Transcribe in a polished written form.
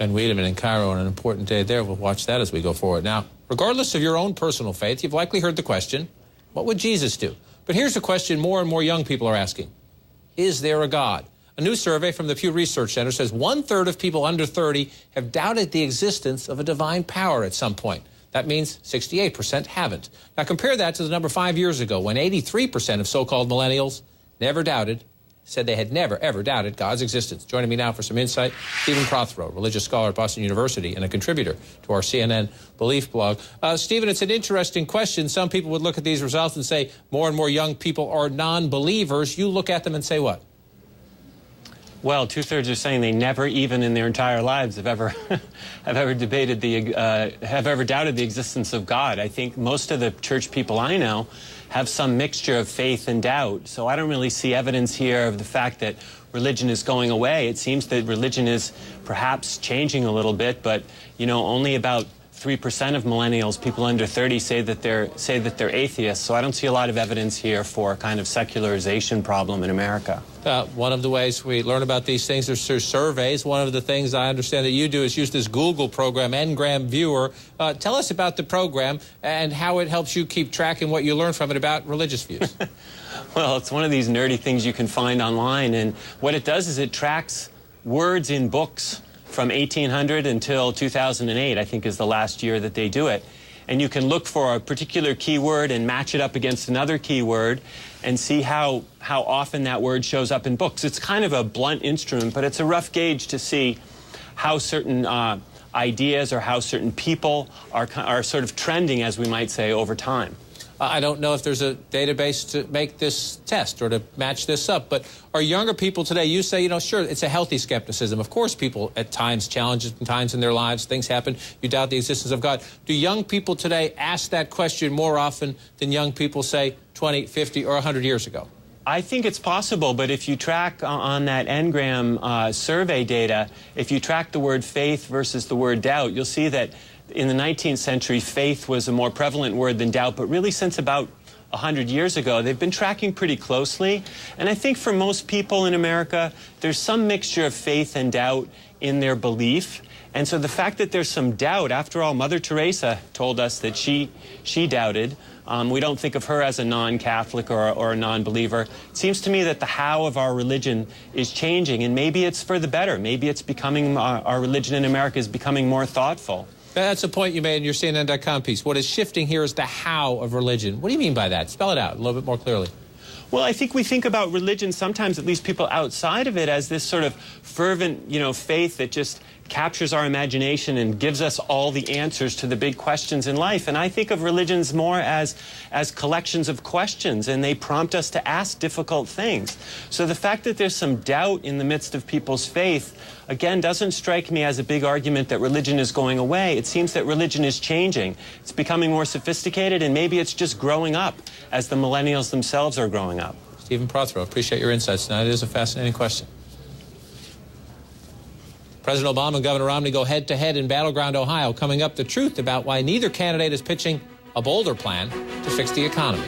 Ben Wiedemann in Cairo on an important day there. We'll watch that as we go forward. Now, regardless of your own personal faith, you've likely heard the question, what would Jesus do? But here's a question more and more young people are asking. Is there a God? A new survey from the Pew Research Center says 1/3 of people under 30 have doubted the existence of a divine power at some point. That means 68% haven't. Now compare that to the number 5 years ago when 83% of so-called millennials said they had never, ever doubted God's existence. Joining me now for some insight, Stephen Prothero, religious scholar at Boston University and a contributor to our CNN Belief blog. Stephen, it's an interesting question. Some people would look at these results and say more and more young people are non-believers. You look at them and say what? Well, 2/3 are saying they never, even in their entire lives, have ever doubted the existence of God. I think most of the church people I know have some mixture of faith and doubt. So I don't really see evidence here of the fact that religion is going away. It seems that religion is perhaps changing a little bit, but only about 3% of millennials, people under 30, say that they're atheists. So I don't see a lot of evidence here for a kind of secularization problem in America. One of the ways we learn about these things is through surveys. One of the things I understand that you do is use this Google program, Ngram Viewer. Tell us about the program and how it helps you keep track and what you learn from it about religious views. Well, it's one of these nerdy things you can find online, and what it does is it tracks words in books from 1800 until 2008, I think is the last year that they do it. And you can look for a particular keyword and match it up against another keyword and see how often that word shows up in books. It's kind of a blunt instrument, but it's a rough gauge to see how certain ideas or how certain people are sort of trending, as we might say, over time. I don't know if there's a database to make this test or to match this up, but are younger people today, you say, sure, it's a healthy skepticism. Of course, people at times, challenges and times in their lives, things happen. You doubt the existence of God. Do young people today ask that question more often than young people, say, 20, 50, or 100 years ago? I think it's possible, but if you track on that Ngram survey data, if you track the word faith versus the word doubt, you'll see that in the 19th century, faith was a more prevalent word than doubt, but really since about 100 years ago, they've been tracking pretty closely. And I think for most people in America, there's some mixture of faith and doubt in their belief. And so the fact that there's some doubt, after all, Mother Teresa told us that she doubted. We don't think of her as a non-Catholic or a non-believer. It seems to me that the how of our religion is changing, and maybe it's for the better. Maybe it's becoming, our religion in America is becoming more thoughtful. That's a point you made in your CNN.com piece. What is shifting here is the how of religion. What do you mean by that? Spell it out a little bit more clearly. Well, I think we think about religion, sometimes at least people outside of it, as this sort of fervent, faith that just captures our imagination and gives us all the answers to the big questions in life. And I think of religions more as collections of questions, and they prompt us to ask difficult things. So the fact that there's some doubt in the midst of people's faith, again, doesn't strike me as a big argument that religion is going away. It seems that religion is changing. It's becoming more sophisticated, and maybe it's just growing up as the millennials themselves are growing up. Stephen Prothero, appreciate your insights tonight. It is a fascinating question. President Obama and Governor Romney go head-to-head in battleground Ohio. Coming up, the truth about why neither candidate is pitching a bolder plan to fix the economy.